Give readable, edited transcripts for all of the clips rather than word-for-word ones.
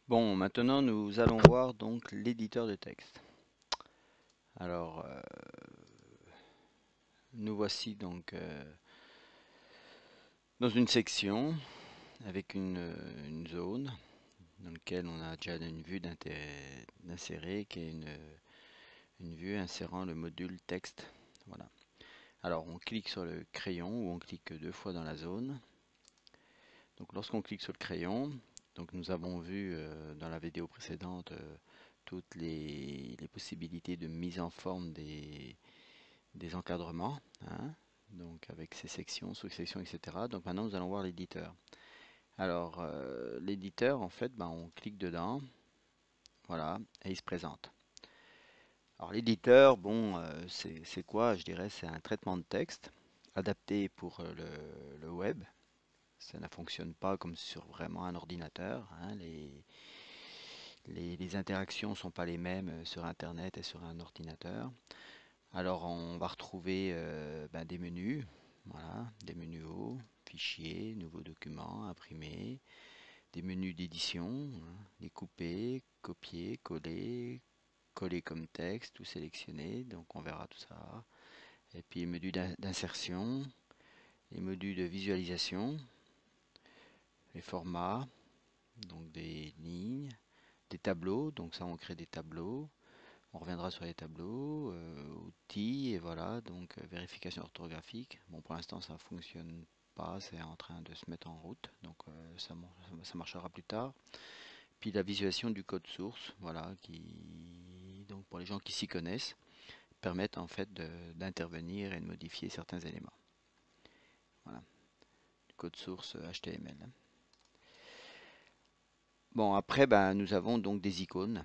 Bon, maintenant nous allons voir donc l'éditeur de texte. Alors, nous voici donc dans une section avec une zone dans laquelle on a déjà une vue d'insérer qui est une vue insérant le module texte. Voilà. Alors, on clique sur le crayon ou on clique deux fois dans la zone. Donc, lorsqu'on clique sur le crayon, donc nous avons vu dans la vidéo précédente toutes les possibilités de mise en forme des encadrements, hein, donc avec ces sections, sous-sections, etc. Donc maintenant nous allons voir l'éditeur. Alors l'éditeur, en fait, ben, on clique dedans, voilà, et il se présente. Alors l'éditeur, bon, c'est quoi? Je dirais c'est un traitement de texte adapté pour le web. Ça ne fonctionne pas comme sur vraiment un ordinateur, hein. Les interactions ne sont pas les mêmes sur Internet et sur un ordinateur. Alors on va retrouver ben, des menus, voilà, des menus haut, fichier, nouveau document, imprimer, des menus d'édition, hein, découper, copier, coller, coller comme texte ou sélectionner, donc on verra tout ça. Et puis les menus d'insertion, les menus de visualisation, les formats, donc des lignes, des tableaux, donc ça on crée des tableaux. On reviendra sur les tableaux, outils, et voilà, donc vérification orthographique. Bon, pour l'instant, ça ne fonctionne pas, c'est en train de se mettre en route, donc ça marchera plus tard. Puis la visualisation du code source, voilà, donc pour les gens qui s'y connaissent, permettent en fait d'intervenir et de modifier certains éléments. Voilà, code source HTML. Bon, après, ben, nous avons donc des icônes,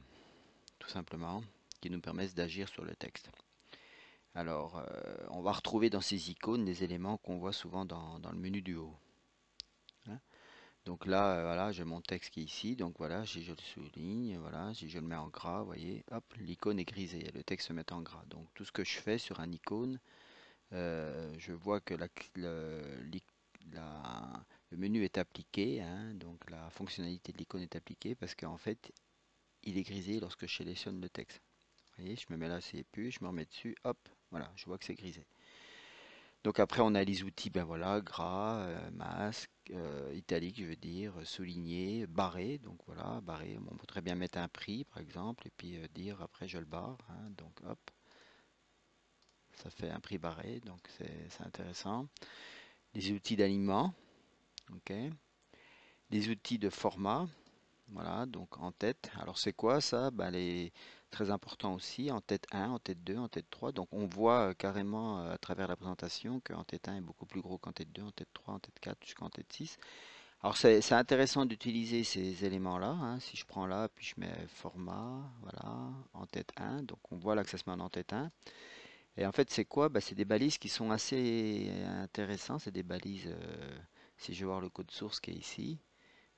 tout simplement, qui nous permettent d'agir sur le texte. Alors, on va retrouver dans ces icônes des éléments qu'on voit souvent dans le menu du haut, hein. Donc là, voilà, j'ai mon texte qui est ici. Donc voilà, si je le souligne, voilà, si je le mets en gras, vous voyez, hop, l'icône est grisée, le texte se met en gras. Donc tout ce que je fais sur un icône, je vois que le menu est appliqué, hein, donc la fonctionnalité de l'icône est appliquée parce qu'en fait, il est grisé lorsque je sélectionne le texte. Vous voyez, je me mets là, c'est plus, je me remets dessus, hop, voilà, je vois que c'est grisé. Donc après on a les outils, ben voilà, gras, masque, italique, je veux dire, souligné, barré. Donc voilà, barré. On peut très bien mettre un prix par exemple et puis dire après je le barre, hein. Donc hop, ça fait un prix barré, donc c'est intéressant. Les outils d'alignement, ok. Les outils de format, voilà, donc en tête. Alors c'est quoi ça? Ben, très important aussi, en tête 1, en tête 2, en tête 3. Donc on voit carrément à travers la présentation qu'en tête 1 est beaucoup plus gros qu'en tête 2, en tête 3, en tête 4 jusqu'en tête 6. Alors c'est intéressant d'utiliser ces éléments-là, hein. Si je prends là, puis je mets format, voilà, en tête 1. Donc on voit là que ça se met en tête 1. Et en fait c'est quoi? Ben, c'est des balises qui sont assez intéressantes. C'est des balises, si je vais voir le code source qui est ici,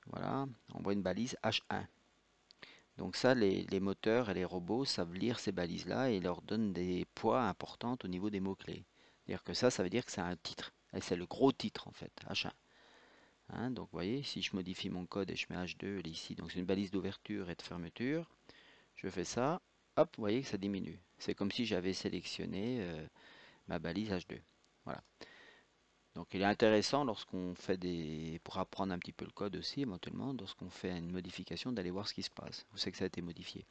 voilà, on voit une balise H1. Donc ça, les moteurs et les robots savent lire ces balises-là et leur donnent des poids importants au niveau des mots-clés. C'est-à-dire que ça veut dire que c'est un titre. Et c'est le gros titre en fait, H1. Hein, donc vous voyez, si je modifie mon code et je mets H2 ici, donc c'est une balise d'ouverture et de fermeture, je fais ça, hop, vous voyez que ça diminue. C'est comme si j'avais sélectionné ma balise H2. Voilà. Donc il est intéressant lorsqu'on fait pour apprendre un petit peu le code aussi, éventuellement, lorsqu'on fait une modification, d'aller voir ce qui se passe. Vous savez que ça a été modifié.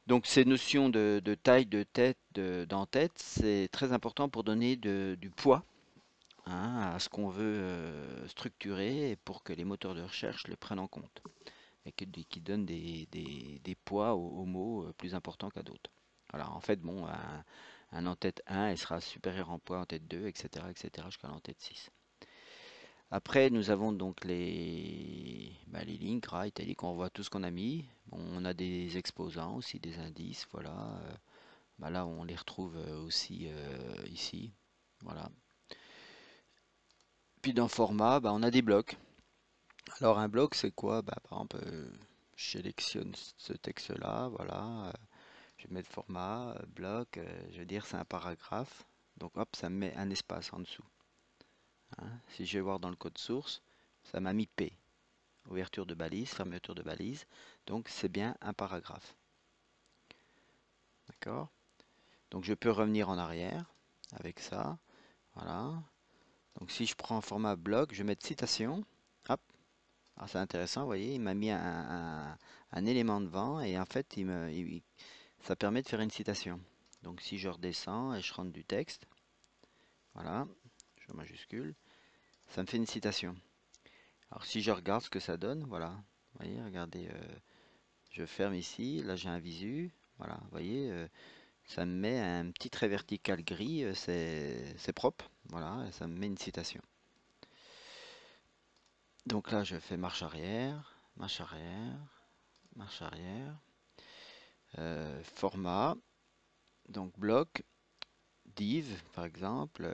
Donc ces notions de taille, de tête, d'en-tête, c'est très important pour donner du poids, hein, à ce qu'on veut structurer et pour que les moteurs de recherche le prennent en compte et qui donnent des poids aux mots plus importants qu'à d'autres. Alors en fait, bon, un en-tête 1, il sera supérieur en poids en tête 2, etc., etc., jusqu'à l'en-tête 6. Après, nous avons donc les lignes, gras, italiques, on voit tout ce qu'on a mis. Bon, on a des exposants aussi, des indices, voilà. Bah là, on les retrouve aussi ici, voilà. Puis dans format, bah, on a des blocs. Alors un bloc, c'est quoi? Bah, par exemple, je sélectionne ce texte-là, voilà. Je vais mettre format, bloc, je veux dire c'est un paragraphe. Donc hop, ça me met un espace en dessous, hein. Si je vais voir dans le code source, ça m'a mis P. ouverture de balise, fermeture de balise. Donc c'est bien un paragraphe. D'accord? Donc je peux revenir en arrière avec ça. Voilà. Donc si je prends un format bloc, je vais mettre citation. Hop. Alors c'est intéressant, vous voyez, il m'a mis un élément devant et en fait ça permet de faire une citation. Donc si je redescends et je rentre du texte, voilà, je majuscule, ça me fait une citation. Alors si je regarde ce que ça donne, voilà, vous voyez, regardez, je ferme ici, là j'ai un visu, voilà, vous voyez, ça me met un petit trait vertical gris, c'est propre, voilà, et ça me met une citation. Donc là je fais marche arrière, marche arrière, marche arrière, format, donc bloc, div par exemple,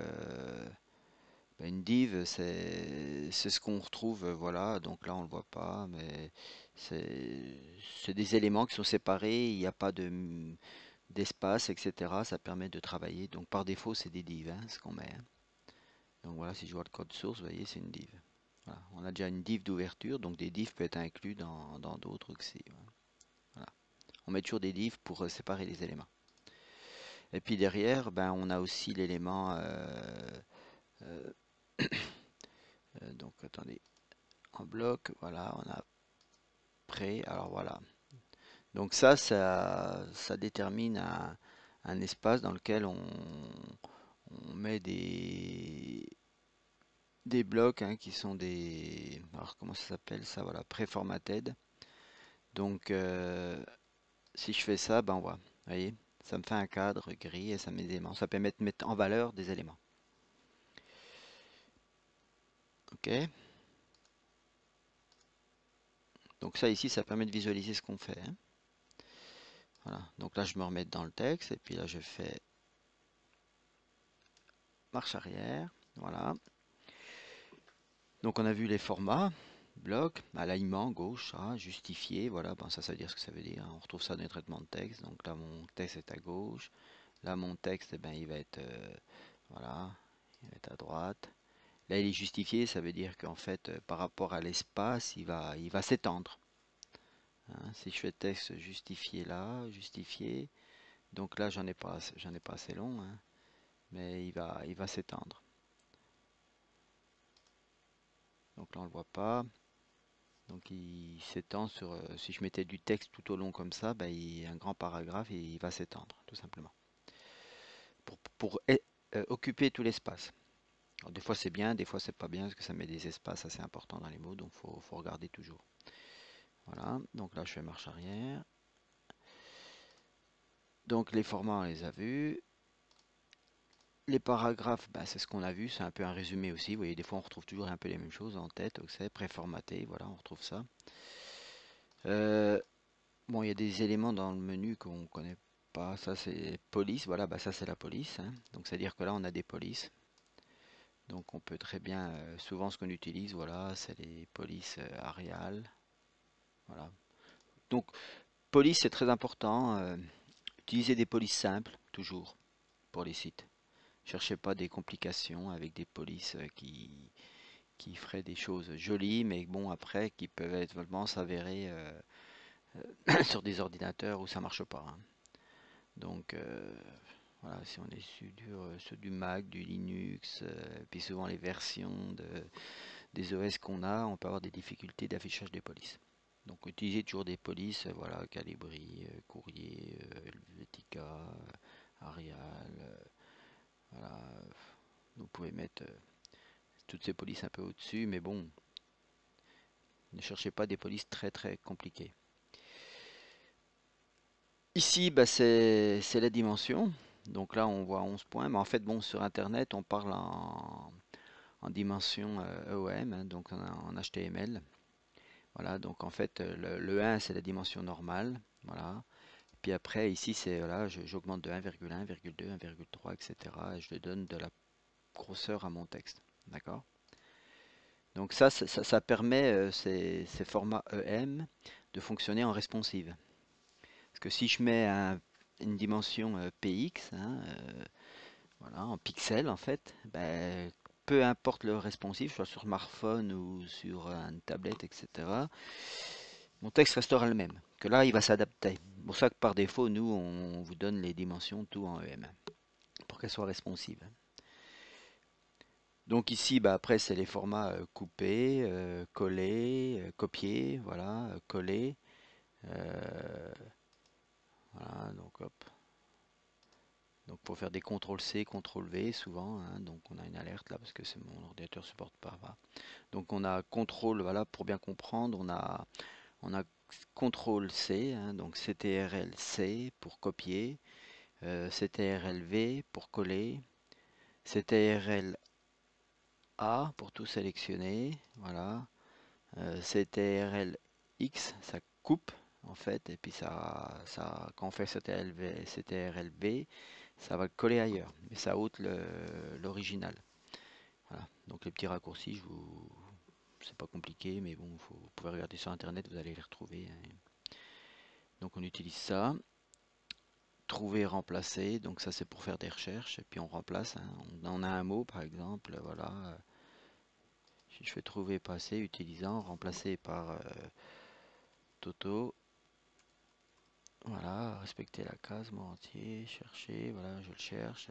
une div c'est ce qu'on retrouve, voilà, donc là on le voit pas, mais c'est des éléments qui sont séparés, il n'y a pas d'espace, etc. Ça permet de travailler, donc par défaut c'est des divs, hein, ce qu'on met, hein. Donc voilà, si je vois le code source, vous voyez, c'est une div. Voilà. On a déjà une div d'ouverture, donc des divs peuvent être inclus dans d'autres aussi. Voilà. On met toujours des divs pour séparer les éléments. Et puis derrière, ben, on a aussi l'élément. Euh, donc attendez, en bloc, voilà, on a prêt. Alors voilà. Donc ça détermine un espace dans lequel on met des blocs, hein, qui sont des. Alors comment ça s'appelle ça? Voilà, préformatted. Donc si je fais ça, ben on voit. Vous voyez, ça me fait un cadre gris et ça met des éléments. Ça permet de mettre en valeur des éléments. Ok. Donc ça ici, ça permet de visualiser ce qu'on fait, hein. Voilà. Donc là, je me remets dans le texte et puis là, je fais marche arrière. Voilà. Donc on a vu les formats, bloc, alignement, gauche, ça, justifié, voilà, bon, ça veut dire ce que ça veut dire. On retrouve ça dans les traitements de texte. Donc là, mon texte est à gauche. Là, mon texte, eh ben, il va être, voilà, il va être à droite. Là, il est justifié, ça veut dire qu'en fait, par rapport à l'espace, il va s'étendre, hein. Si je fais texte justifié là, justifié, donc là, j'en ai pas assez long, hein, mais il va s'étendre. Donc là, on le voit pas. Donc il s'étend sur, si je mettais du texte tout au long comme ça, ben, un grand paragraphe et il va s'étendre, tout simplement. Pour occuper tout l'espace. Alors, des fois c'est bien, des fois c'est pas bien, parce que ça met des espaces assez importants dans les mots, donc faut regarder toujours. Voilà, donc là je fais marche arrière. Donc les formats on les a vus. Les paragraphes, ben, c'est ce qu'on a vu, c'est un peu un résumé aussi. Vous voyez, des fois on retrouve toujours un peu les mêmes choses en tête, donc c'est préformaté, voilà, on retrouve ça. Euh, Bon, il y a des éléments dans le menu qu'on connaît pas. Ça, c'est police. Voilà, bah ça, c'est la police, hein. Donc, c'est-à-dire que là, on a des polices. Donc, on peut très bien. Souvent, ce qu'on utilise, voilà, c'est les polices Arial. Voilà. Donc, police, c'est très important. Utilisez des polices simples, toujours, pour les sites. Cherchez pas des complications avec des polices qui feraient des choses jolies, mais bon, après, qui peuvent être vraiment s'avérer sur des ordinateurs où ça marche pas, hein. Donc, voilà, si on est sur du Mac, du Linux, puis souvent les versions des OS qu'on a, on peut avoir des difficultés d'affichage des polices. Donc utilisez toujours des polices, voilà, Calibri, Courrier, Helvetica, Arial, voilà. Vous pouvez mettre toutes ces polices un peu au-dessus, mais bon, ne cherchez pas des polices très très compliquées. Ici, bah, c'est la dimension. Donc là, on voit 11 points, mais en fait, bon, sur Internet, on parle en dimension EOM, hein, donc en HTML. Voilà, donc en fait, le 1, c'est la dimension normale. Voilà. Puis après, ici, c'est, voilà, j'augmente de 1,1, 1,2, 1,3, etc. Et je donne de la grosseur à mon texte. D'accord? Donc ça permet, ces formats EM, de fonctionner en responsive. Parce que si je mets une dimension PX, hein, voilà, en pixels en fait, ben, peu importe le responsive, soit sur smartphone ou sur une tablette, etc., mon texte restera le même. Que là, il va s'adapter. C'est pour ça que par défaut, nous, on vous donne les dimensions tout en EM pour qu'elles soient responsives. Donc ici, bah, après, c'est les formats couper, coller, copier, voilà, coller. euh, voilà, donc hop. Donc pour faire des CTRL-C, CTRL-V souvent, hein, donc on a une alerte là parce que mon ordinateur supporte pas. Voilà. Donc on a CTRL, voilà, pour bien comprendre, on a CTRL-C, hein, donc CTRL-C pour copier, CTRL-V pour coller, CTRL-A pour tout sélectionner, voilà, CTRL-X, ça coupe en fait, et puis quand on fait CTRL-V, ça va le coller ailleurs, mais ça ôte l'original. Voilà. Donc les petits raccourcis, c'est pas compliqué, mais bon, vous pouvez regarder sur internet, vous allez les retrouver, hein. Donc on utilise ça. Trouver, remplacer, donc ça c'est pour faire des recherches, et puis on remplace, hein. On a un mot par exemple, voilà. Si je fais trouver, passer, utilisant, remplacer par Toto. Voilà, respecter la case, mot entier, chercher, voilà, je le cherche,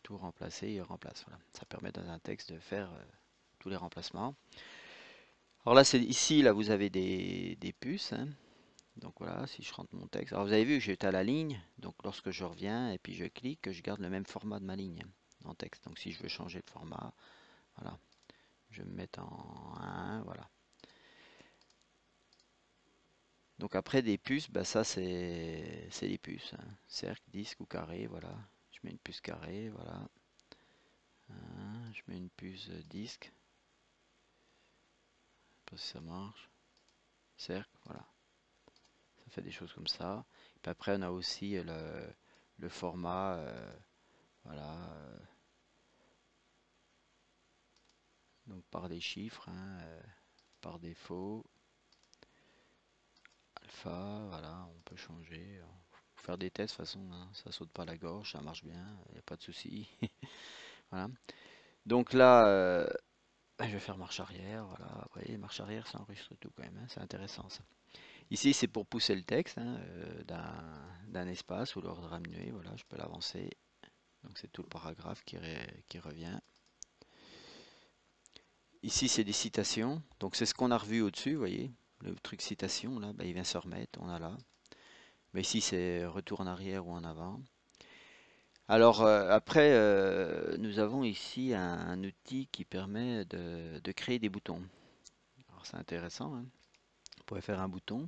tout remplacer, il remplace. Voilà. Ça permet dans un texte de faire tous les remplacements. Alors là, c'est ici, là, vous avez des puces, hein. Donc voilà, si je rentre mon texte. Alors vous avez vu que j'étais à la ligne, donc lorsque je reviens et puis je clique, je garde le même format de ma ligne en texte. Donc si je veux changer de format, voilà, je vais me mettre en 1, voilà. Donc après des puces, bah ça c'est les puces, hein. Cercle, disque ou carré, voilà. Je mets une puce carré, voilà. Je mets une puce disque, je sais pas si ça marche. Cercle, voilà. Ça fait des choses comme ça. Et puis après on a aussi le format, voilà. Donc par des chiffres, hein, par défaut, alpha, voilà, on peut changer. Faut faire des tests de toute façon, hein, ça saute pas à la gorge, ça marche bien, il n'y a pas de souci. Voilà. Donc là, je vais faire marche arrière, voilà. Vous voyez, marche arrière, ça enregistre tout quand même, hein, c'est intéressant ça. Ici, c'est pour pousser le texte, hein, d'un espace ou le ramener, voilà, je peux l'avancer. Donc c'est tout le paragraphe qui revient. Ici, c'est des citations, donc c'est ce qu'on a revu au-dessus, vous voyez. Le truc citation, là, bah, il vient se remettre, on a là. Mais ici, c'est retour en arrière ou en avant. Alors après, nous avons ici un outil qui permet de créer des boutons. Alors c'est intéressant, hein. On pourrait faire un bouton,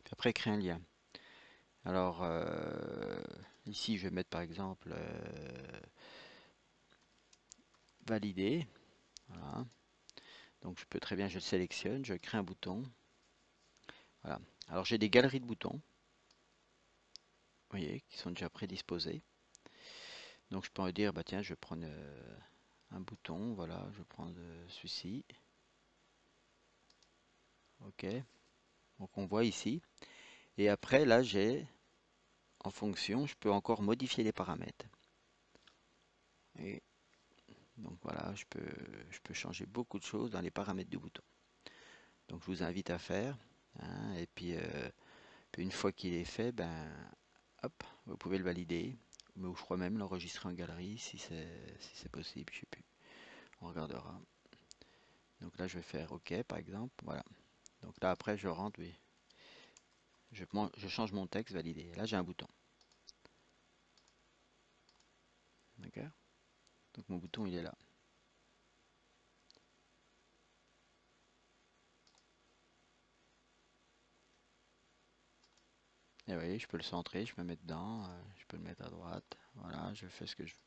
puis après créer un lien. Alors ici, je vais mettre par exemple valider. Voilà. Donc je peux très bien, je le sélectionne, je crée un bouton. Voilà. Alors j'ai des galeries de boutons, vous voyez, qui sont déjà prédisposés. Donc je peux dire, bah tiens, je vais prendre un bouton, voilà, je vais prendre celui-ci. Ok. Donc on voit ici. Et après, là, j'ai, en fonction, je peux encore modifier les paramètres. Et donc voilà, je peux changer beaucoup de choses dans les paramètres du bouton. Donc je vous invite à faire, hein. Et puis une fois qu'il est fait, ben hop, vous pouvez le valider. Ou je crois même l'enregistrer en galerie si c'est possible, je sais plus. On regardera. Donc là, je vais faire OK, par exemple. Voilà. Donc là, après, je rentre, oui. Je change mon texte, validé. Là, j'ai un bouton. D'accord? Donc mon bouton, il est là. Et vous voyez, je peux le centrer, je peux mettre dedans, je peux le mettre à droite. Voilà, je fais ce que je veux.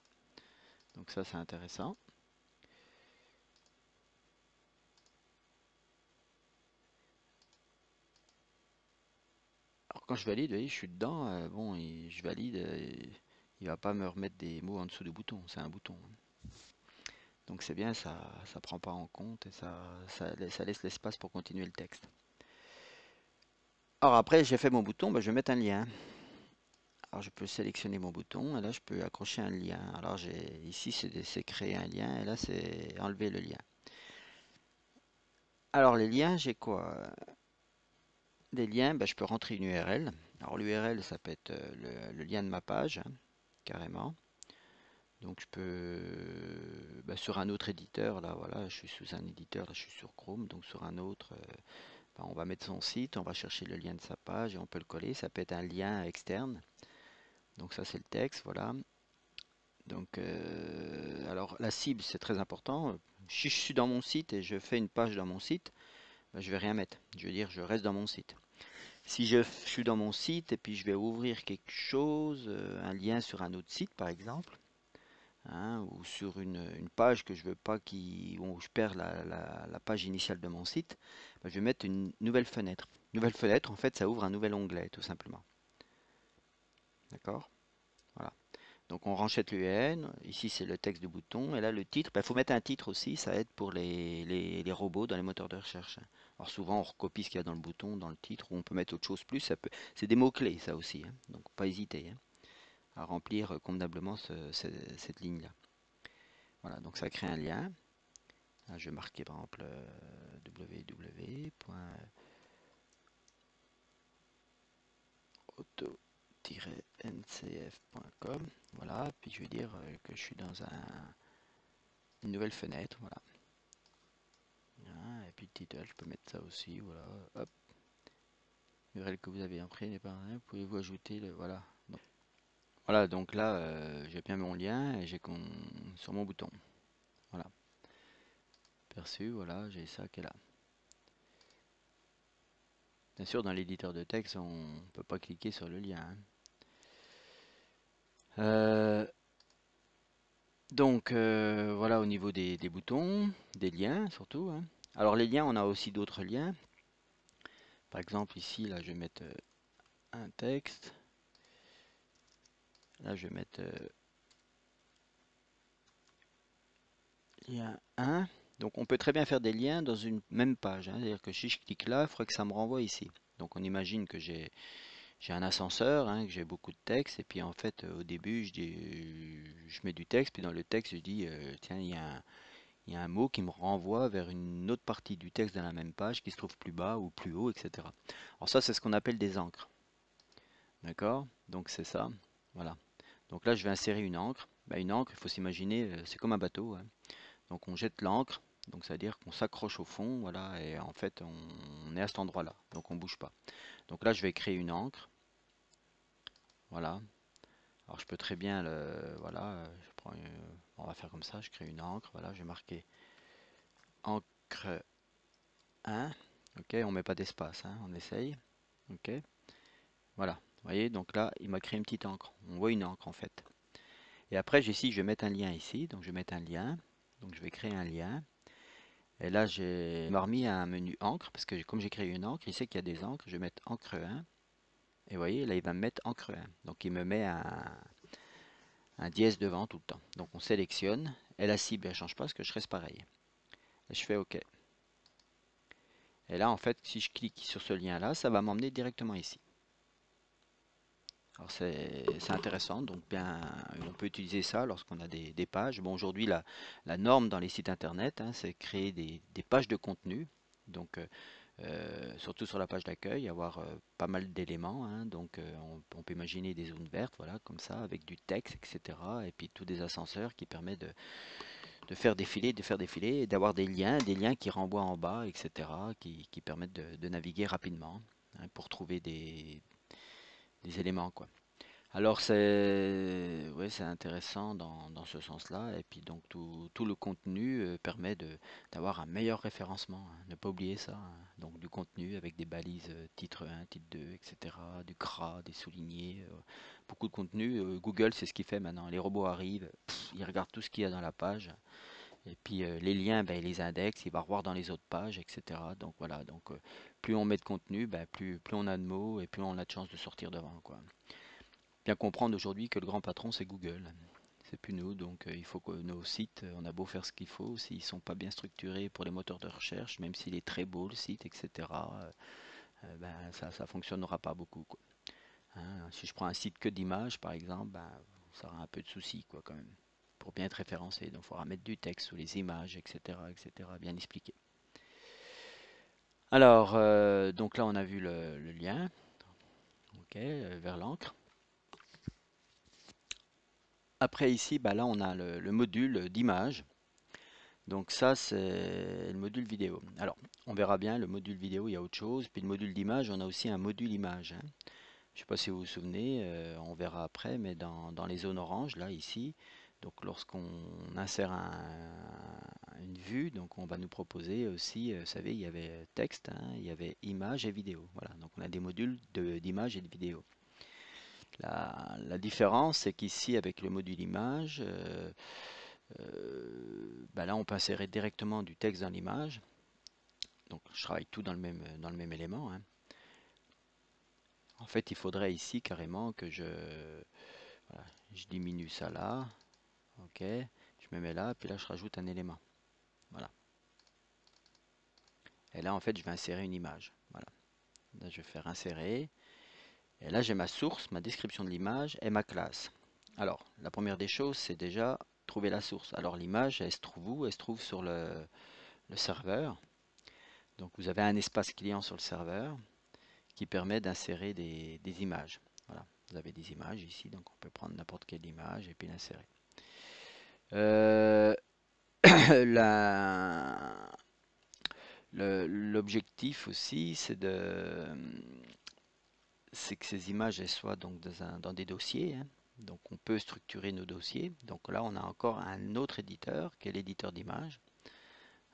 Donc ça, c'est intéressant. Alors quand je valide, vous voyez, je suis dedans. Bon, je valide. Il va pas me remettre des mots en dessous du bouton. C'est un bouton. Donc c'est bien, ça prend pas en compte et ça laisse l'espace pour continuer le texte. Alors après, j'ai fait mon bouton, ben, je vais mettre un lien. Alors je peux sélectionner mon bouton et là je peux accrocher un lien. Alors j'ai ici c'est créer un lien et là c'est enlever le lien. Alors les liens, j'ai quoi? Des liens, ben, je peux rentrer une URL. Alors l'URL, ça peut être le lien de ma page, hein, carrément. Donc je peux ben, sur un autre éditeur, là voilà, je suis sous un éditeur, là je suis sur Chrome, donc sur un autre, ben, on va mettre son site, on va chercher le lien de sa page et on peut le coller. Ça peut être un lien externe. Donc ça c'est le texte, voilà. Donc alors la cible c'est très important. Si je suis dans mon site et je fais une page dans mon site, ben, je vais rien mettre. Je veux dire, je reste dans mon site. Si je suis dans mon site et puis je vais ouvrir quelque chose, un lien sur un autre site par exemple, hein, ou sur une page que je veux pas où je perds la page initiale de mon site, ben, je vais mettre une nouvelle fenêtre. Nouvelle fenêtre, en fait, ça ouvre un nouvel onglet tout simplement. D'accord? Voilà. Donc on ranchette l'URL, ici c'est le texte du bouton, et là le titre, il faut mettre un titre aussi, ça aide pour les robots dans les moteurs de recherche. Alors souvent on recopie ce qu'il y a dans le bouton, dans le titre, ou on peut mettre autre chose plus, c'est des mots-clés ça aussi, hein. Donc pas hésiter hein, à remplir convenablement cette ligne-là. Voilà, donc ça crée un lien. Là, je vais marquer par exemple www.auto-ncf.com. Voilà, puis je vais dire que je suis dans une nouvelle fenêtre, voilà. Et puis le titre, je peux mettre ça aussi, voilà, hop. L'URL que vous avez imprimé n'est pas rien, pouvez-vous ajouter le, voilà. Donc, voilà, donc là, j'ai bien mon lien et j'ai sur mon bouton, voilà. Perçu, voilà, j'ai ça qui est là. Bien sûr, dans l'éditeur de texte, on ne peut pas cliquer sur le lien, hein. Donc, voilà au niveau des boutons, des liens surtout, hein. Alors les liens, on a aussi d'autres liens. Par exemple, ici, là, je vais mettre un texte. Là, je vais mettre lien 1. Donc, on peut très bien faire des liens dans une même page, hein. C'est-à-dire que si je clique là, il faudrait que ça me renvoie ici. Donc, on imagine que j'ai un ascenseur, hein, que j'ai beaucoup de texte. Et puis, en fait, au début, je mets du texte. Puis, dans le texte, je dis, tiens, il y a un mot qui me renvoie vers une autre partie du texte dans la même page qui se trouve plus bas ou plus haut, etc. Alors ça, c'est ce qu'on appelle des encres. D'accord? Donc c'est ça. Voilà. Donc là, je vais insérer une encre. Ben, une encre, il faut s'imaginer, c'est comme un bateau, hein. Donc on jette l'encre. Donc ça veut dire qu'on s'accroche au fond, voilà, et en fait on est à cet endroit-là, donc on bouge pas. Donc là je vais créer une encre, voilà. Alors je peux très bien voilà, on va faire comme ça, je crée une encre, voilà, je vais marquer encre 1, ok, on met pas d'espace, hein, on essaye, ok, voilà, vous voyez, donc là, il m'a créé une petite encre, on voit une encre en fait. Et après, ici, je vais mettre un lien ici, donc je vais mettre un lien, donc je vais créer un lien, et là, il m'a remis un menu encre, parce que comme j'ai créé une encre, il sait qu'il y a des encres, je vais mettre encre 1, et vous voyez, là, il va me mettre encre 1, donc il me met un dièse devant tout le temps. Donc on sélectionne, et la cible, elle ne change pas, parce que je reste pareil. Et je fais OK. Et là, en fait, si je clique sur ce lien-là, ça va m'emmener directement ici. Alors c'est intéressant, donc bien, on peut utiliser ça lorsqu'on a des pages. Bon, aujourd'hui, la norme dans les sites internet, hein, c'est créer des pages de contenu. Donc, surtout sur la page d'accueil, avoir pas mal d'éléments, hein. Donc, on peut imaginer des zones vertes, voilà, comme ça, avec du texte, etc. Et puis tous des ascenseurs qui permettent de faire défiler, et d'avoir des liens qui renvoient en bas, etc., qui permettent de naviguer rapidement, hein, pour trouver des éléments, quoi. Alors c'est intéressant dans ce sens-là. Et puis donc tout le contenu permet d'avoir un meilleur référencement, hein. Ne pas oublier ça, hein. Donc du contenu avec des balises titre 1, titre 2, etc. Du CRA, des soulignés, beaucoup de contenu. Google, c'est ce qu'il fait maintenant. Les robots arrivent, ils regardent tout ce qu'il y a dans la page. Et puis les liens, ben, il les indexe, il va revoir dans les autres pages, etc. Donc voilà, donc plus on met de contenu, ben, plus on a de mots et plus on a de chances de sortir devant, quoi. Bien comprendre aujourd'hui que le grand patron, c'est Google. C'est plus nous, donc il faut que nos sites, on a beau faire ce qu'il faut, s'ils sont pas bien structurés pour les moteurs de recherche, même s'il est très beau le site, etc., ben, ça fonctionnera pas beaucoup, quoi. hein. Si je prends un site que d'images, par exemple, ben, ça aura un peu de soucis, quoi, quand même, pour bien être référencé. Donc, il faudra mettre du texte sous les images, etc., etc., bien expliqué. Alors, donc là, on a vu le lien, ok, vers l'encre. Après, ici, bah, là, on a le module d'image. Donc ça, c'est le module vidéo. Alors, on verra bien, le module vidéo, il y a autre chose. Puis le module d'image, on a aussi un module image, hein. Je ne sais pas si vous vous souvenez, on verra après, mais dans les zones oranges, là, ici, donc lorsqu'on insère une vue, donc on va nous proposer aussi, vous savez, il y avait texte, hein, il y avait image et vidéo. Voilà, donc on a des modules d'image et de vidéo. La différence, c'est qu'ici, avec le module image, bah là, on peut insérer directement du texte dans l'image. Donc, je travaille tout dans le même élément, hein. En fait, il faudrait ici carrément que voilà, je diminue ça là. Ok. Je me mets là, puis là, je rajoute un élément. Voilà. Et là, en fait, je vais insérer une image. Voilà. Là, je vais faire insérer. Et là, j'ai ma source, ma description de l'image et ma classe. Alors, la première des choses, c'est déjà trouver la source. Alors, l'image, elle se trouve où? Elle se trouve sur le serveur. Donc, vous avez un espace client sur le serveur qui permet d'insérer des images. Voilà, vous avez des images ici, donc on peut prendre n'importe quelle image et puis l'insérer. Euh, L'objectif aussi, c'est que ces images elles soient donc dans des dossiers, hein. Donc on peut structurer nos dossiers. Donc là, on a encore un autre éditeur qui est l'éditeur d'images,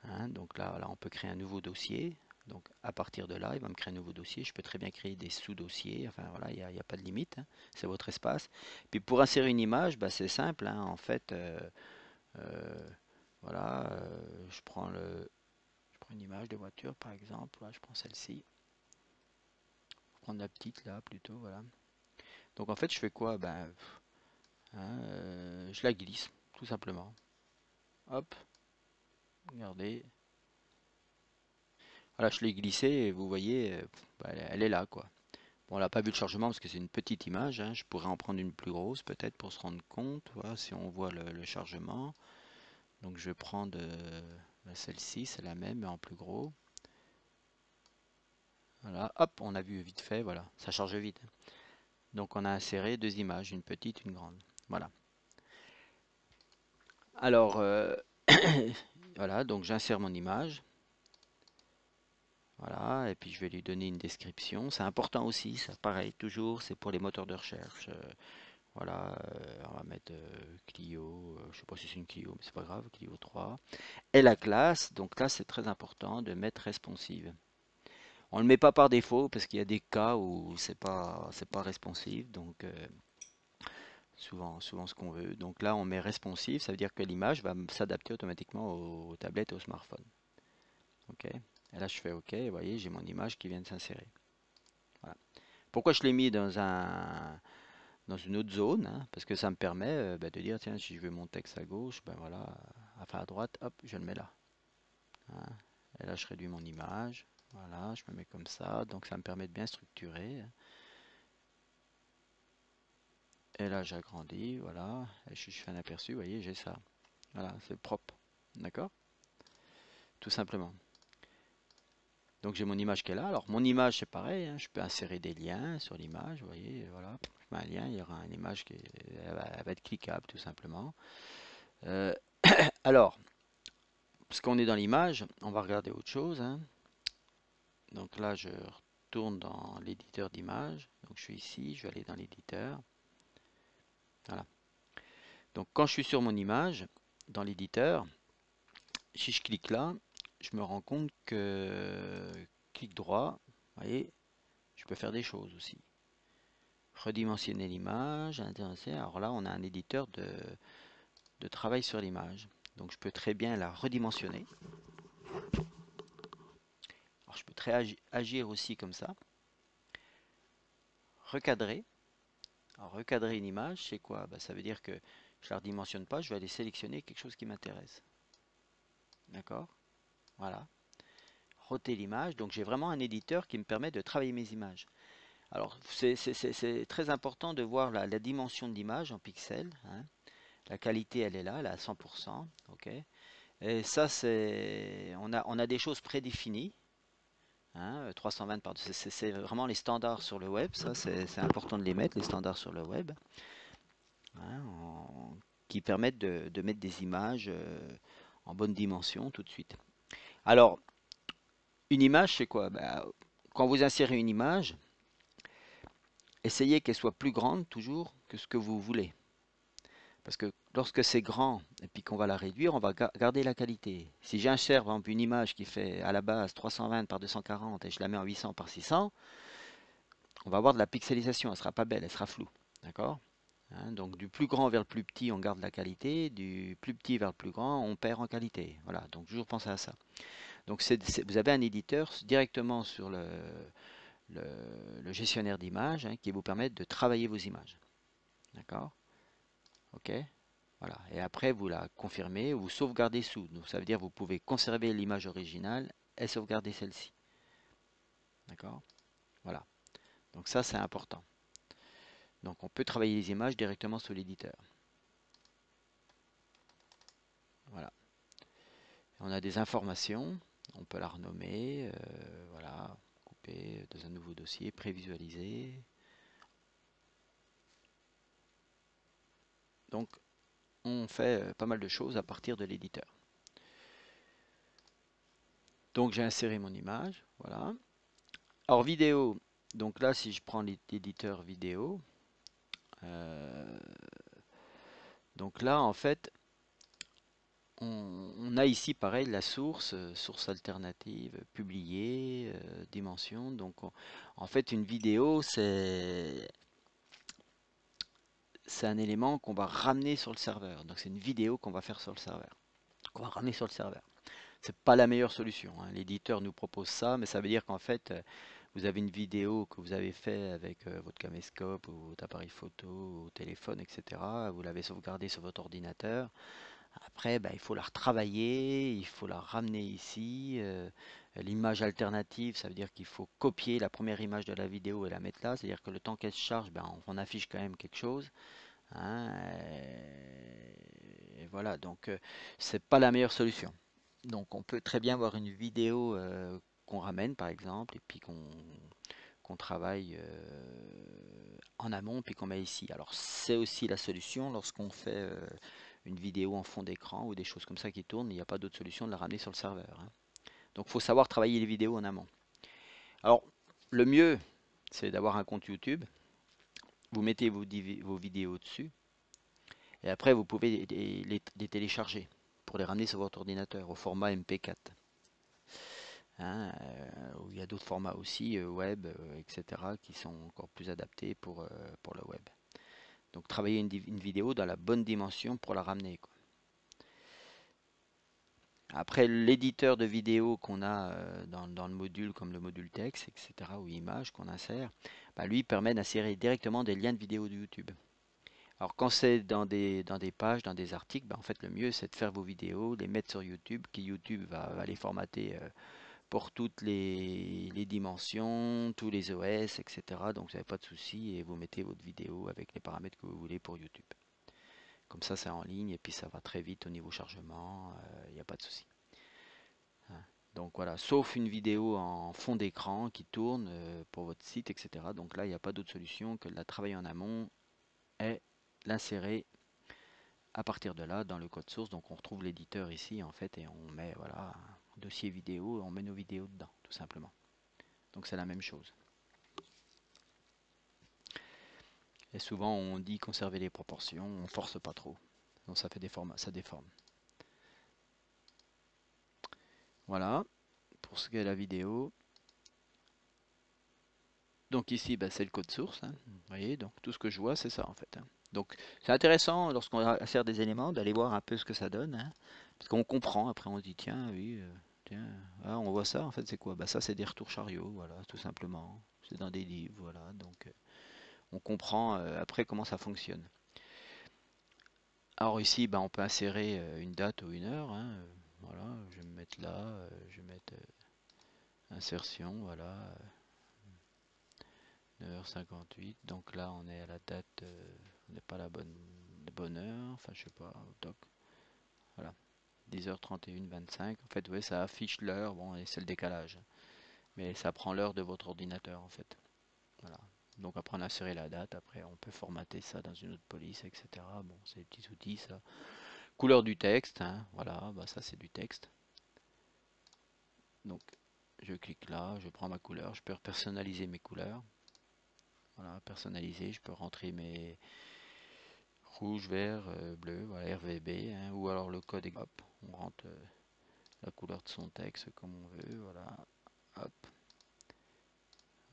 hein. Donc là, on peut créer un nouveau dossier. Donc à partir de là, il va me créer un nouveau dossier. Je peux très bien créer des sous-dossiers. Enfin voilà, il n'y a pas de limite, hein. C'est votre espace. Puis pour insérer une image, bah, c'est simple, hein. En fait, euh, voilà, je prends une image de voiture par exemple. Là, je prends celle-ci. Je prends la petite là plutôt. Voilà. Donc en fait, je fais quoi? Ben, hein, je la glisse tout simplement. Hop, regardez. Voilà, je l'ai glissée et vous voyez, bah, elle est là quoi. Bon, on n'a pas vu le chargement parce que c'est une petite image, hein. Je pourrais en prendre une plus grosse peut-être pour se rendre compte. Voilà, si on voit le chargement. Donc je vais prendre celle-ci, c'est la même mais en plus gros. Voilà, hop, on a vu vite fait, voilà, ça charge vite, hein. Donc on a inséré deux images, une petite, une grande. Voilà. Alors, voilà, donc j'insère mon image. Voilà, et puis je vais lui donner une description. C'est important aussi, ça pareil, toujours, c'est pour les moteurs de recherche. Voilà, on va mettre Clio, je sais pas si c'est une Clio, mais c'est pas grave, Clio 3. Et la classe, donc là c'est très important de mettre responsive. On ne le met pas par défaut parce qu'il y a des cas où c'est pas responsive, donc souvent ce qu'on veut. Donc là on met responsive, ça veut dire que l'image va s'adapter automatiquement aux tablettes et aux smartphones. Ok. Et là je fais OK, et vous voyez j'ai mon image qui vient de s'insérer. Voilà. Pourquoi je l'ai mis dans une autre zone, hein, parce que ça me permet bah, de dire, tiens, si je veux mon texte à gauche, ben voilà, enfin à droite, hop, je le mets là, hein. Et là, je réduis mon image, voilà, je me mets comme ça, donc ça me permet de bien structurer. Et là, j'agrandis, voilà, et je fais un aperçu, vous voyez, j'ai ça. Voilà, c'est propre, d'accord? Tout simplement. Donc j'ai mon image qui est là. Alors mon image, c'est pareil, hein, je peux insérer des liens sur l'image, vous voyez, voilà, je mets un lien, il y aura une image elle va être cliquable, tout simplement. Euh, alors, parce qu'on est dans l'image, on va regarder autre chose, hein. Donc là, je retourne dans l'éditeur d'image. Donc je suis ici, je vais aller dans l'éditeur. Voilà. Donc quand je suis sur mon image, dans l'éditeur, si je clique là, je me rends compte que clic droit, vous voyez, je peux faire des choses aussi. Redimensionner l'image, alors là, on a un éditeur de travail sur l'image. Donc je peux très bien la redimensionner. Alors je peux très agir aussi comme ça. Recadrer. Alors, recadrer une image, c'est quoi? Bah, ça veut dire que je ne la redimensionne pas, je vais aller sélectionner quelque chose qui m'intéresse. D'accord? Voilà. Roter l'image. Donc j'ai vraiment un éditeur qui me permet de travailler mes images. Alors, c'est très important de voir la dimension de l'image en pixels, hein. La qualité, elle est là, elle est à 100%. Ok. Et ça, on a des choses prédéfinies, hein, 320 par c'est vraiment les standards sur le web. Ça, c'est important de les mettre, les standards sur le web, hein, qui permettent de mettre des images en bonne dimension tout de suite. Alors, une image, c'est quoi? Ben, quand vous insérez une image, essayez qu'elle soit plus grande toujours que ce que vous voulez. Parce que lorsque c'est grand et puis qu'on va la réduire, on va garder la qualité. Si j'insère par exemple une image qui fait à la base 320 par 240 et je la mets en 800 par 600, on va avoir de la pixelisation, elle sera pas belle, elle sera floue. D'accord? Hein, donc du plus grand vers le plus petit, on garde la qualité, du plus petit vers le plus grand, on perd en qualité. Voilà, donc toujours penser à ça. Donc vous avez un éditeur directement sur le gestionnaire d'images, hein, qui vous permet de travailler vos images. D'accord? Ok? Voilà. Et après, vous la confirmez, vous sauvegardez sous. Donc, ça veut dire que vous pouvez conserver l'image originale et sauvegarder celle-ci. D'accord? Voilà. Donc ça, c'est important. Donc on peut travailler les images directement sous l'éditeur. Voilà. On a des informations. On peut la renommer. Voilà. Couper dans un nouveau dossier, prévisualiser. Donc on fait pas mal de choses à partir de l'éditeur. Donc j'ai inséré mon image. Voilà. Alors vidéo. Donc là, si je prends l'éditeur vidéo, euh, donc là, en fait, on a ici pareil la source, source alternative, publiée, dimension. Donc en fait, une vidéo, c'est un élément qu'on va ramener sur le serveur. Donc c'est une vidéo qu'on va faire sur le serveur, qu'on va ramener sur le serveur. C'est pas la meilleure solution, hein. L'éditeur nous propose ça, mais ça veut dire qu'en fait, vous avez une vidéo que vous avez fait avec votre caméscope ou votre appareil photo ou téléphone, etc. Vous l'avez sauvegardé sur votre ordinateur. Après, bah, il faut la retravailler, il faut la ramener ici. L'image alternative, ça veut dire qu'il faut copier la première image de la vidéo et la mettre là. C'est-à-dire que le temps qu'elle se charge, ben, on affiche quand même quelque chose, hein. Et voilà, donc c'est pas la meilleure solution. Donc on peut très bien avoir une vidéo qu'on ramène par exemple et puis qu'on travaille en amont puis qu'on met ici. Alors c'est aussi la solution lorsqu'on fait une vidéo en fond d'écran ou des choses comme ça qui tournent, il n'y a pas d'autre solution de la ramener sur le serveur, hein. Donc il faut savoir travailler les vidéos en amont. Alors le mieux, c'est d'avoir un compte YouTube. Vous mettez vos vidéos dessus et après vous pouvez les télécharger pour les ramener sur votre ordinateur au format MP4. Hein, il y a d'autres formats aussi, web, etc., qui sont encore plus adaptés pour le web. Donc travailler une vidéo dans la bonne dimension pour la ramener, quoi. Après, l'éditeur de vidéo qu'on a dans le module, comme le module texte, etc., ou image qu'on insère, bah, lui permet d'insérer directement des liens de vidéo de YouTube. Alors quand c'est dans des pages, dans des articles, bah, en fait le mieux c'est de faire vos vidéos, les mettre sur YouTube, qui YouTube va les formater pour toutes les dimensions, tous les OS, etc. Donc vous n'avez pas de souci et vous mettez votre vidéo avec les paramètres que vous voulez pour YouTube. Comme ça c'est en ligne et puis ça va très vite au niveau chargement, il n'y a pas de souci, hein. Donc voilà, sauf une vidéo en fond d'écran qui tourne pour votre site, etc. Donc là, il n'y a pas d'autre solution que de la travailler en amont et l'insérer à partir de là dans le code source. Donc on retrouve l'éditeur ici en fait et on met voilà un dossier vidéo et on met nos vidéos dedans, tout simplement. Donc c'est la même chose. Et souvent on dit conserver les proportions, on force pas trop. Donc ça fait des formats, ça déforme. Voilà, pour ce qui est de la vidéo. Donc ici, bah, c'est le code source, hein. Vous voyez, donc tout ce que je vois, c'est ça en fait, hein. Donc c'est intéressant lorsqu'on insère des éléments d'aller voir un peu ce que ça donne, hein. Parce qu'on comprend, après on se dit, tiens, oui, tiens, ah, on voit ça, en fait c'est quoi? Bah ça c'est des retours chariots, voilà, tout simplement. C'est dans des livres, voilà, donc on comprend après comment ça fonctionne. Alors ici, bah, on peut insérer une date ou une heure, hein. Voilà, je vais me mettre là, je vais mettre insertion, voilà, 10h58, donc là on est à la date, on n'est pas à la bonne heure, enfin je sais pas, toc, voilà, 10h31, 25, en fait vous voyez ça affiche l'heure, bon et c'est le décalage, mais ça prend l'heure de votre ordinateur en fait, voilà. Donc après on a inséré la date, après on peut formater ça dans une autre police, etc. Bon, c'est des petits outils ça. Couleur du texte, hein, voilà, bah ça c'est du texte. Donc je clique là, je prends ma couleur, je peux personnaliser mes couleurs. Voilà, personnaliser, je peux rentrer mes rouge, vert, bleu, voilà, RVB, hein, ou alors le code, hop, on rentre la couleur de son texte comme on veut, voilà, hop,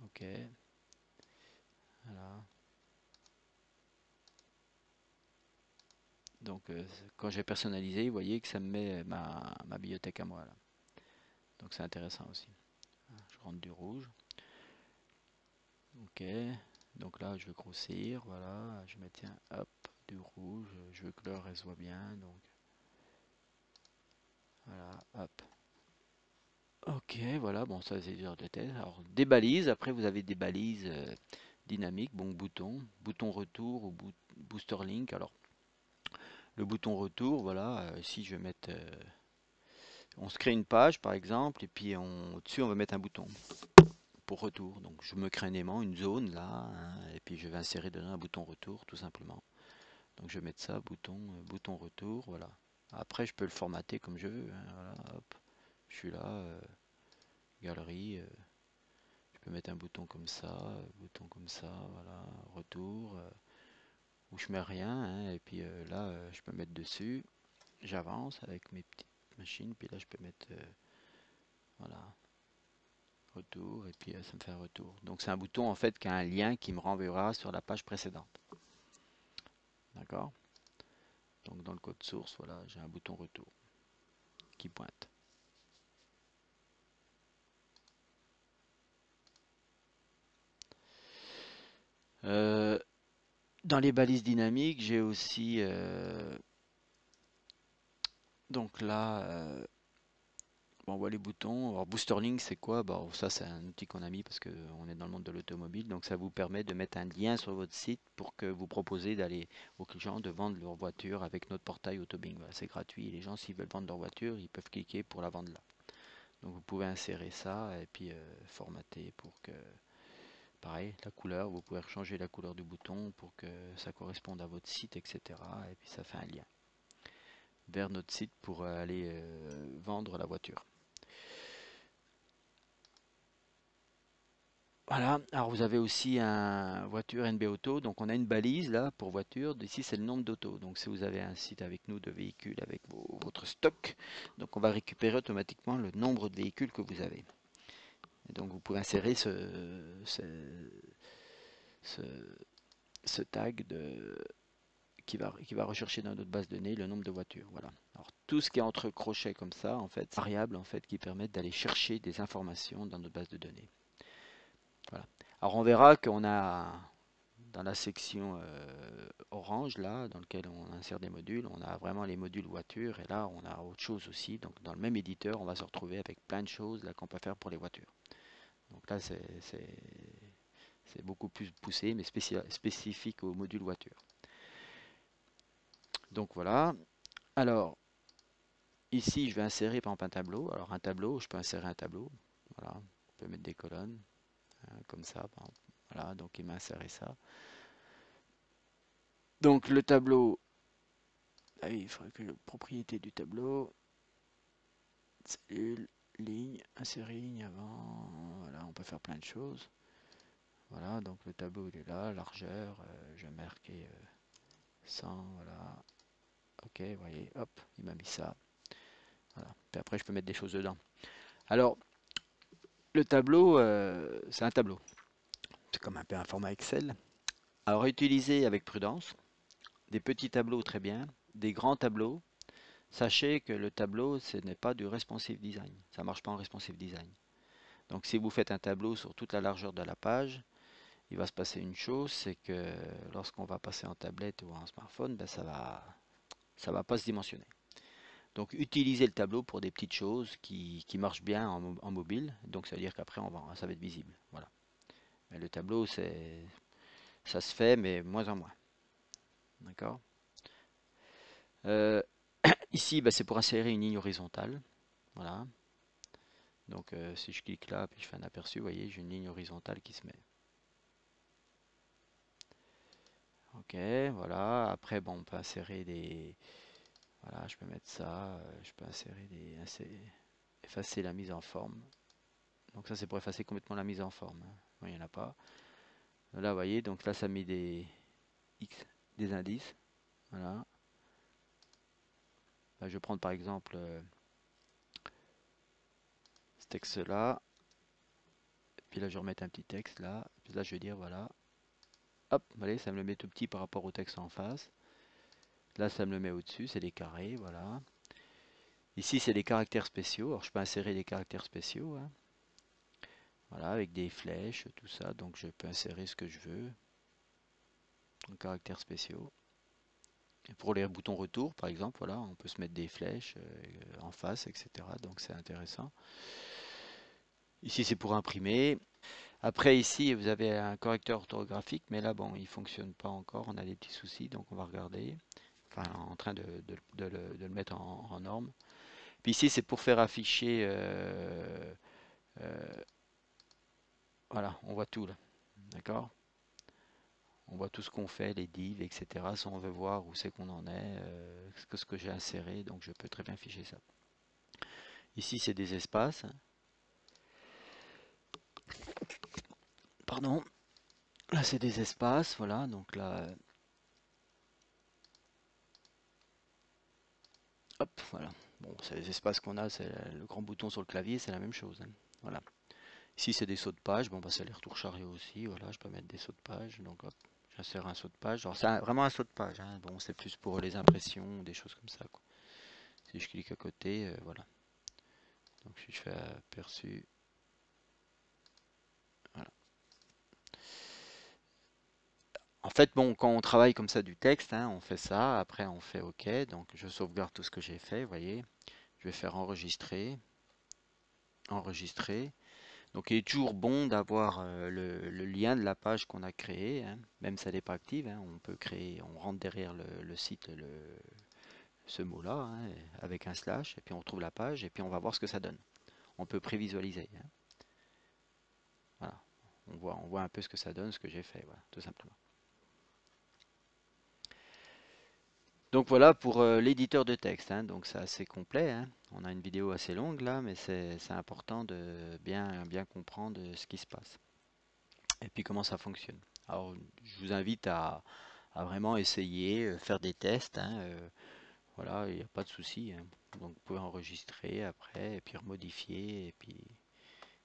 ok, voilà. Donc quand j'ai personnalisé, vous voyez que ça me met ma bibliothèque à moi là. Donc c'est intéressant aussi. Je rentre du rouge, ok. Donc là je veux grossir, voilà, je mets tiens, hop, du rouge, je veux que l'heure elle soit bien, donc voilà, hop. Ok, voilà, bon ça c'est dur de tête. Alors des balises, après vous avez des balises dynamiques, bon bouton retour ou booster link. Alors le bouton retour, voilà, ici je vais mettre, on se crée une page par exemple, et puis au-dessus on va mettre un bouton pour retour. Donc je me crée un aimant, une zone là, hein, et puis je vais insérer dedans un bouton retour tout simplement. Donc je vais mettre ça, bouton retour, voilà. Après je peux le formater comme je veux, hein, voilà, hop, je suis là, galerie. Je peux mettre un bouton comme ça, voilà, retour, où je mets rien, hein, et puis là, je peux mettre dessus, j'avance avec mes petites machines, puis là, je peux mettre, voilà, retour, et puis ça me fait un retour. Donc, c'est un bouton, en fait, qui a un lien qui me renverra sur la page précédente. D'accord? Donc, dans le code source, voilà, j'ai un bouton retour qui pointe. Euh, dans les balises dynamiques, j'ai aussi, donc là, bon, on voit les boutons. Alors Boosterlink, c'est quoi? Bon, ça, c'est un outil qu'on a mis parce qu'on est dans le monde de l'automobile. Donc, ça vous permet de mettre un lien sur votre site pour que vous proposez d'aller aux clients de vendre leur voiture avec notre portail Autobing. Voilà, c'est gratuit. Les gens, s'ils veulent vendre leur voiture, ils peuvent cliquer pour la vendre là. Donc, vous pouvez insérer ça et puis formater pour que, pareil, la couleur, vous pouvez changer la couleur du bouton pour que ça corresponde à votre site, etc. Et puis, ça fait un lien vers notre site pour aller vendre la voiture. Voilà, alors vous avez aussi un voiture NB Auto, donc on a une balise là pour voiture, ici c'est le nombre d'autos, donc si vous avez un site avec nous de véhicules avec votre stock, donc on va récupérer automatiquement le nombre de véhicules que vous avez. Et donc vous pouvez insérer ce, ce tag qui va rechercher dans notre base de données le nombre de voitures. Voilà. Alors tout ce qui est entre crochets comme ça, en fait, c'est variable en fait qui permettent d'aller chercher des informations dans notre base de données. Voilà. Alors on verra qu'on a dans la section orange là, dans lequel on insère des modules, on a vraiment les modules voitures et là on a autre chose aussi. Donc dans le même éditeur, on va se retrouver avec plein de choses là qu'on peut faire pour les voitures. Donc là c'est beaucoup plus poussé mais spécifique aux modules voiture. Donc voilà. Alors ici je vais insérer par exemple un tableau. Alors un tableau, je peux insérer un tableau. Voilà, on peut mettre des colonnes hein, comme ça. Par exemple. Voilà, donc il m'a inséré ça. Donc le tableau, ah oui, il faudrait que la propriété du tableau, cellule, ligne, insérer ligne avant, voilà, on peut faire plein de choses. Voilà, donc le tableau il est là, largeur, je vais marquer 100, voilà. Ok, vous voyez, hop, il m'a mis ça. Voilà. Puis après je peux mettre des choses dedans. Alors, le tableau, c'est un tableau. C'est comme un peu un format Excel. Alors, utiliser avec prudence. Des petits tableaux, très bien. Des grands tableaux. Sachez que le tableau, ce n'est pas du responsive design. Ça ne marche pas en responsive design. Donc si vous faites un tableau sur toute la largeur de la page, il va se passer une chose, c'est que lorsqu'on va passer en tablette ou en smartphone, ben ça va pas se dimensionner. Donc utilisez le tableau pour des petites choses qui marchent bien en mobile. Donc ça veut dire qu'après ça va être visible. Voilà. Mais le tableau, ça se fait, mais moins en moins. D'accord? Euh, Ici, bah, c'est pour insérer une ligne horizontale. Voilà. Donc, si je clique là, puis je fais un aperçu, vous voyez, j'ai une ligne horizontale qui se met. Ok, voilà. Après, bon, on peut insérer des. Voilà, je peux mettre ça. Je peux insérer des. Effacer la mise en forme. Donc, ça, c'est pour effacer complètement la mise en forme, hein. Bon, il n'y en a pas. Là, vous voyez, donc là, ça met des X, des indices. Voilà. Là, je vais prendre par exemple ce texte-là. Puis là, je vais remettre un petit texte là. Puis là, je vais dire voilà. Hop, vous voyez, ça me le met tout petit par rapport au texte en face. Là, ça me le met au-dessus, c'est des carrés, voilà. Ici, c'est des caractères spéciaux. Alors, je peux insérer des caractères spéciaux, hein. Voilà, avec des flèches, tout ça. Donc, je peux insérer ce que je veux en caractères spéciaux. Et pour les boutons retour, par exemple, voilà, on peut se mettre des flèches en face, etc. Donc, c'est intéressant. Ici, c'est pour imprimer. Après, ici, vous avez un correcteur orthographique, mais là, bon, il fonctionne pas encore. On a des petits soucis, donc on va regarder. Enfin, en train de le mettre en norme. Puis ici, c'est pour faire afficher. Euh, voilà, on voit tout là. D'accord? On voit tout ce qu'on fait, les divs, etc. Si on veut voir où c'est qu'on en est, ce que j'ai inséré, donc je peux très bien afficher ça. Ici, c'est des espaces. Pardon. Là, c'est des espaces. Voilà, donc là, hop, voilà. Bon, c'est les espaces qu'on a, c'est le grand bouton sur le clavier, c'est la même chose, hein. Voilà. Ici, c'est des sauts de page. Bon, bah, c'est les retours chariots aussi. Voilà, je peux mettre des sauts de page. Donc, hop, j'insère un saut de page. Alors, c'est vraiment un saut de page, hein. Bon, c'est plus pour les impressions, des choses comme ça, quoi. Si je clique à côté, voilà. Donc, si je fais aperçu, voilà. En fait, bon, quand on travaille comme ça du texte, hein, on fait ça. Après, on fait OK. Donc, je sauvegarde tout ce que j'ai fait. Vous voyez, je vais faire enregistrer, enregistrer. Donc, il est toujours bon d'avoir le lien de la page qu'on a créée, hein. Même si elle n'est pas active, hein, on peut créer, on rentre derrière le site ce mot-là, hein, avec un slash, et puis on trouve la page, et puis on va voir ce que ça donne. On peut prévisualiser, hein. Voilà. On voit un peu ce que ça donne, ce que j'ai fait, voilà, tout simplement. Donc voilà pour l'éditeur de texte, hein. Donc c'est assez complet, hein. On a une vidéo assez longue là, mais c'est important de bien comprendre ce qui se passe et puis comment ça fonctionne. Alors je vous invite à vraiment essayer, faire des tests, hein. Voilà, il n'y a pas de souci, hein. Donc vous pouvez enregistrer après et puis remodifier et puis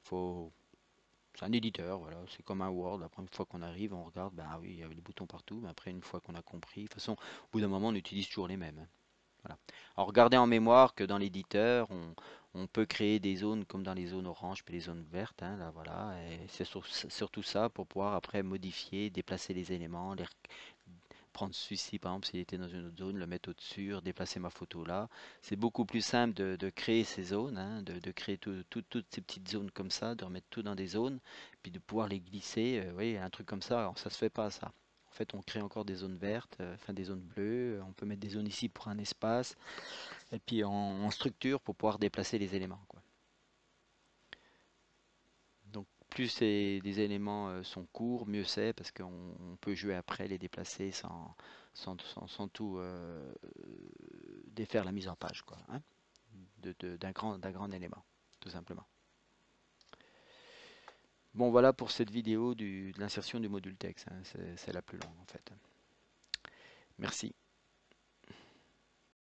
faut c'est un éditeur, voilà, c'est comme un Word. Après, une fois qu'on arrive, on regarde, ben ah oui, il y avait des boutons partout, mais après, une fois qu'on a compris, de toute façon, au bout d'un moment, on utilise toujours les mêmes, hein. Voilà. Alors, gardez en mémoire que dans l'éditeur, on peut créer des zones comme dans les zones oranges puis les zones vertes, hein, là, voilà, et c'est surtout ça pour pouvoir après modifier, déplacer les éléments, prendre celui-ci, par exemple, s'il était dans une autre zone, le mettre au-dessus, déplacer ma photo là. C'est beaucoup plus simple de créer ces zones, hein, de créer toutes ces petites zones comme ça, de remettre tout dans des zones, puis de pouvoir les glisser. Vous voyez, un truc comme ça, alors ça se fait pas ça. En fait, on crée encore des zones vertes, enfin des zones bleues. On peut mettre des zones ici pour un espace, et puis en structure pour pouvoir déplacer les éléments, quoi. Donc plus les éléments sont courts, mieux c'est parce qu'on peut jouer après, les déplacer sans tout défaire la mise en page, quoi, hein, d'un grand élément, tout simplement. Bon, voilà pour cette vidéo de l'insertion du module texte, hein. C'est la plus longue en fait. Merci.